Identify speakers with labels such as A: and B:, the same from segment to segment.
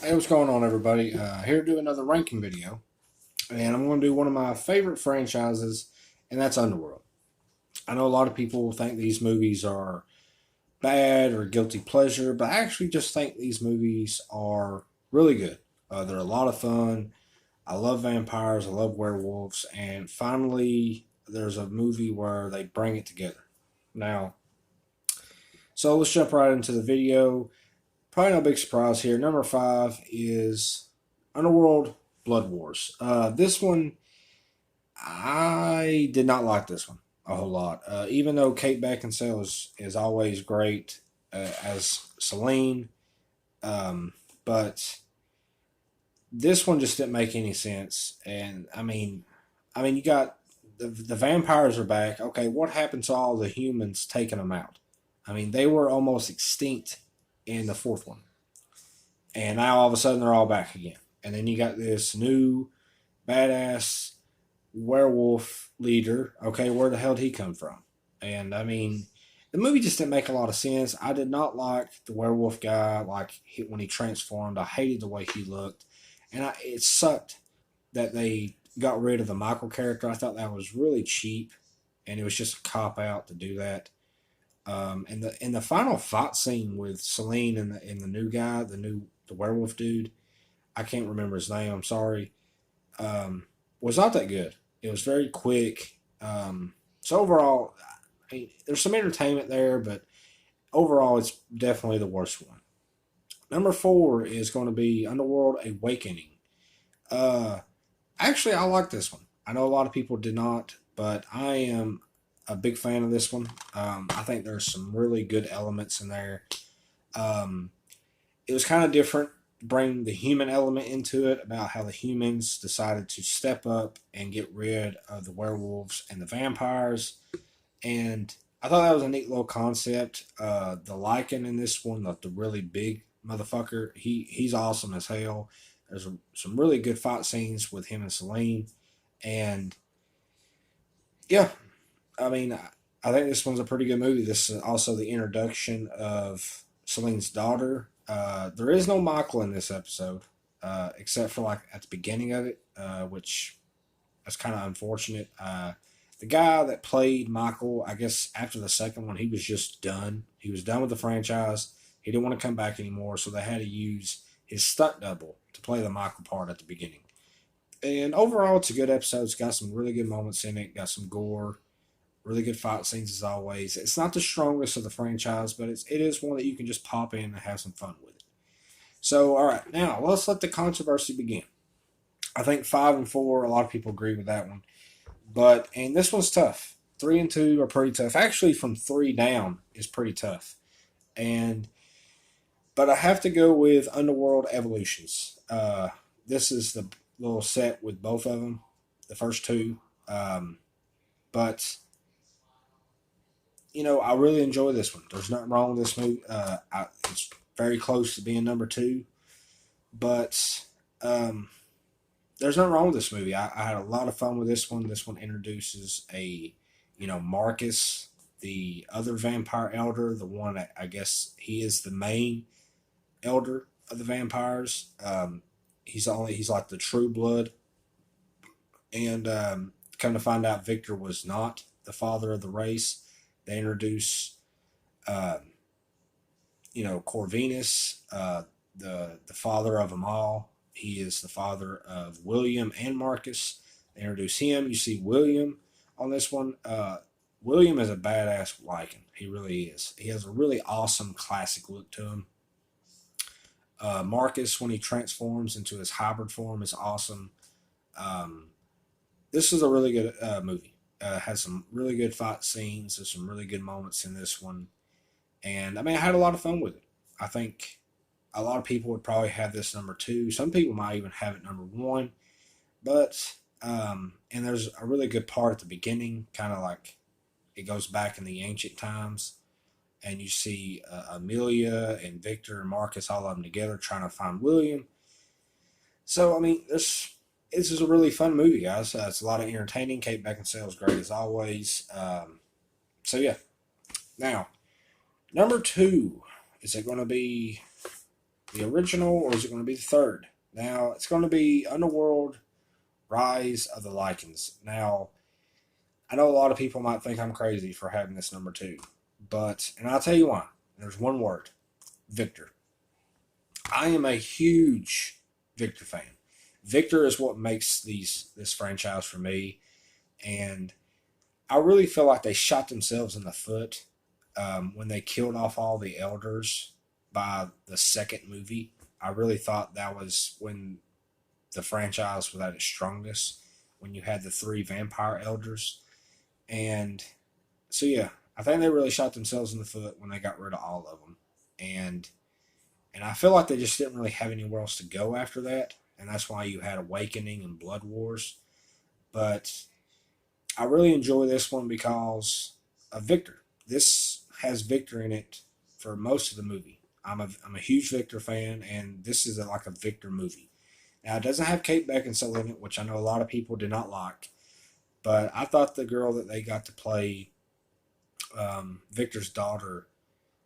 A: Hey, what's going on, everybody? Here to do another ranking video, and I'm going to do one of my favorite franchises, and that's Underworld. I know a lot of people think these movies are bad or guilty pleasure, but I actually just think these movies are really good. They're a lot of fun. I love vampires, I love werewolves, and finally, there's a movie where they bring it together. Now, so let's jump right into the video. Probably no big surprise here. Number five is Underworld Blood Wars. This one, I did not like this one a whole lot. Even though Kate Beckinsale is always great as Selene, but this one just didn't make any sense. And I mean, you got the vampires are back. Okay, what happened to all the humans taking them out? I mean, they were almost extinct in the fourth one, and now all of a sudden they're all back again. And then you got this new badass werewolf leader. Okay, where the hell did he come from? And I mean, the movie just didn't make a lot of sense. I did not like the werewolf guy. When he transformed, I hated the way he looked, and it sucked that they got rid of the Michael character. I thought that was really cheap, and it was just a cop out to do that. And the final fight scene with Celine and the new guy, the werewolf dude, I can't remember his name. I'm sorry. Was not that good. It was very quick. So overall, I mean, there's some entertainment there, but overall, it's definitely the worst one. Number four is going to be Underworld Awakening. Uh, Actually, I like this one. I know a lot of people did not, but I am a big fan of this one. I think there's some really good elements in there. Um, it was kind of different, bring the human element into it about how the humans decided to step up and get rid of the werewolves and the vampires. And I thought that was a neat little concept. The Lycan in this one, the really big motherfucker, he's awesome as hell. There's some really good fight scenes with him and Celine. And yeah, I mean, I think this one's a pretty good movie. This is also the introduction of Celine's daughter. There is no Michael in this episode, except for like at the beginning of it, which is kind of unfortunate. The guy that played Michael, I guess after the second one, he was just done. He was done with the franchise. He didn't want to come back anymore, so they had to use his stunt double to play the Michael part at the beginning. And overall, it's a good episode. It's got some really good moments in it. Got some gore, really good fight scenes as always. It's not the strongest of the franchise, but it is one that you can just pop in and have some fun with it. So, all right, now let's let the controversy begin. I think five and four, a lot of people agree with that one, and this one's tough. Three and two are pretty tough. Actually, from three down is pretty tough. And but I have to go with Underworld Evolutions. This is the little set with both of them, the first two. But I really enjoy this one. There's nothing wrong with this movie. It's very close to being number two, but um, there's nothing wrong with this movie. I had a lot of fun with this one. This one introduces Marcus, the other vampire elder, the one that I guess he is the main elder of the vampires. He's like the true blood, and come to find out, Victor was not the father of the race. They introduce, uh, Corvinus, the father of them all. He is the father of William and Marcus. They introduce him. You see William on this one. William is a badass Lycan. He really is. He has a really awesome classic look to him. Marcus, when he transforms into his hybrid form, is awesome. Um, this is a really good movie. Has some really good fight scenes. There's some really good moments in this one, and I mean, I had a lot of fun with it. I think a lot of people would probably have this number two. Some people might even have it number one. But and there's a really good part at the beginning, kind of like it goes back in the ancient times, and you see Amelia and Victor and Marcus, all of them together trying to find William. So I mean, this is a really fun movie, guys. It's a lot of entertaining. Kate Beckinsale is great as always. So yeah. Now, number two, is it going to be The original, or is it going to be the third? Now, it's going to be Underworld Rise of the Lycans. Now, I know a lot of people might think I'm crazy for having this number two, but, and I'll tell you why. There's one word: Victor. I am a huge Victor fan. Victor is what makes this franchise for me, and I really feel like they shot themselves in the foot when they killed off all the elders by the second movie. I really thought that was when the franchise was at its strongest, when you had the three vampire elders. And so, yeah, I think they really shot themselves in the foot when they got rid of all of them. And and I feel like they just didn't really have anywhere else to go after that. And that's why you had Awakening and Blood Wars. But I really enjoy this one because of Victor. This has Victor in it for most of the movie. I'm a huge Victor fan, and this is like a Victor movie. Now, it doesn't have Kate Beckinsale in it, which I know a lot of people did not like. But I thought the girl that they got to play Victor's daughter,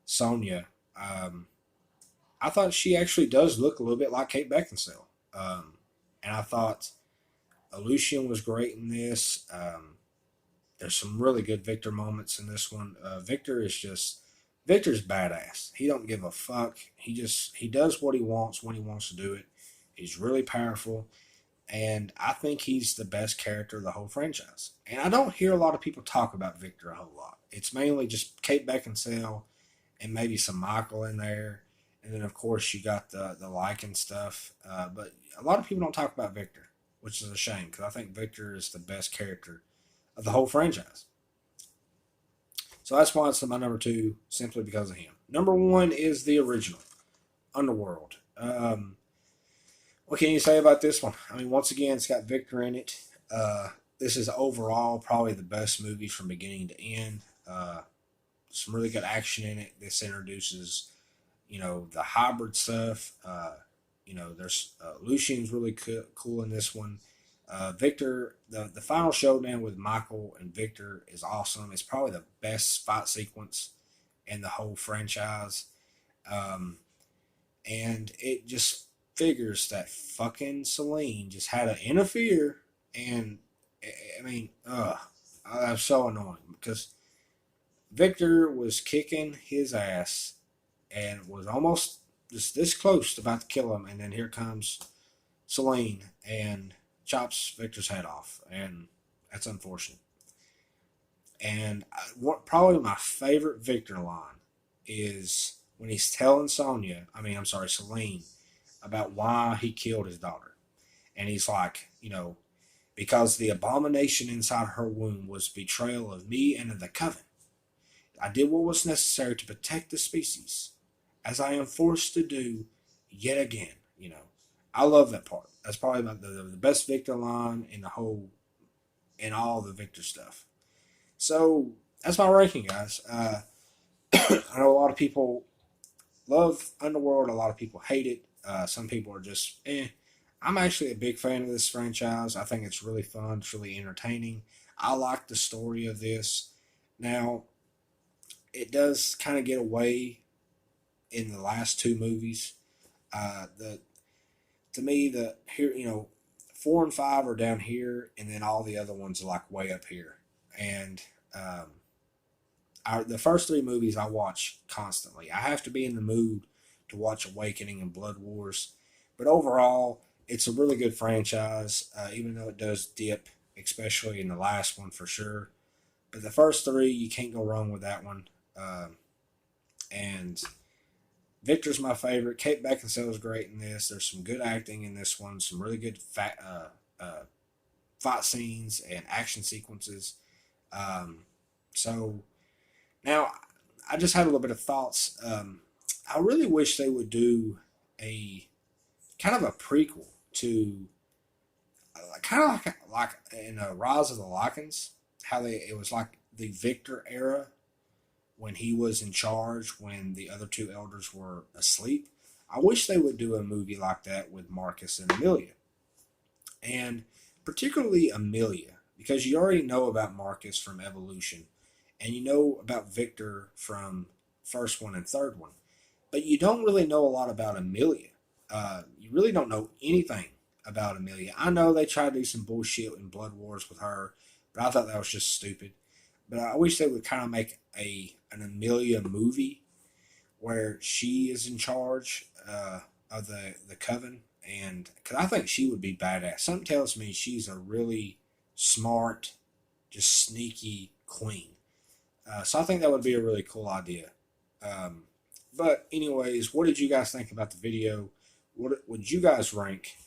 A: Sonia, I thought she actually does look a little bit like Kate Beckinsale. And I thought Lucian was great in this. There's some really good Victor moments in this one. Victor's badass. He don't give a fuck. He does what he wants when he wants to do it. He's really powerful, and I think he's the best character of the whole franchise. And I don't hear a lot of people talk about Victor a whole lot. It's mainly just Kate Beckinsale and maybe some Michael in there, and then of course you got the Lycan stuff. But a lot of people don't talk about Victor, which is a shame because I think Victor is the best character of the whole franchise. So that's why it's my number two, simply because of him. Number one is the original Underworld. What can you say about this one? I mean, once again, it's got Victor in it. This is overall probably the best movie from beginning to end. Some really good action in it. This introduces, the hybrid stuff. There's Lucian's really cool in this one. Victor, the final showdown with Michael and Victor is awesome. It's probably the best fight sequence in the whole franchise. Um, and it just figures that fucking Celine just had to interfere. And I mean, that's so annoying because Victor was kicking his ass and was almost just this close to about to kill him. And then here comes Celine and chops Victor's head off, and that's unfortunate. And what probably my favorite Victor line is when he's telling I'm sorry, Celine, about why he killed his daughter, and he's like, because the abomination inside her womb was betrayal of me and of the coven. I did what was necessary to protect the species, as I am forced to do yet again. I love that part. That's probably the best Victor line in all the Victor stuff. So that's my ranking, guys. I know a lot of people love Underworld. A lot of people hate it. Some people are just eh. I'm actually a big fan of this franchise. I think it's really fun. It's really entertaining. I like the story of this. Now, it does kind of get away in the last two movies. The To me, the here, 4 and 5 are down here, and then all the other ones are like way up here. And the first three movies I watch constantly. I have to be in the mood to watch Awakening and Blood Wars, but overall, it's a really good franchise. Even though it does dip, especially in the last one for sure. But the first three, you can't go wrong with that one. And Victor's my favorite. Kate Beckinsale is great in this. There's some good acting in this one. Some really good fight scenes and action sequences. So now I just had a little bit of thoughts. I really wish they would do a kind of a prequel to kind of like in Rise of the Lycans, how it was like the Victor era when he was in charge when the other two elders were asleep. I wish they would do a movie like that with Marcus and Amelia. And particularly Amelia, because you already know about Marcus from Evolution, and you know about Victor from first one and third one. but you don't really know a lot about Amelia. You really don't know anything about Amelia. I know they tried to do some bullshit in Blood Wars with her, but I thought that was just stupid. But I wish they would kind of make an Amelia movie where she is in charge of the coven, and because I think she would be badass. Something tells me she's a really smart, just sneaky queen. So I think that would be a really cool idea. Um, but anyways, what did you guys think about the video? What would you guys rank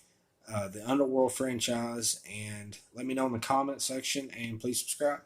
A: the Underworld franchise? And let me know in the comment section, and please subscribe.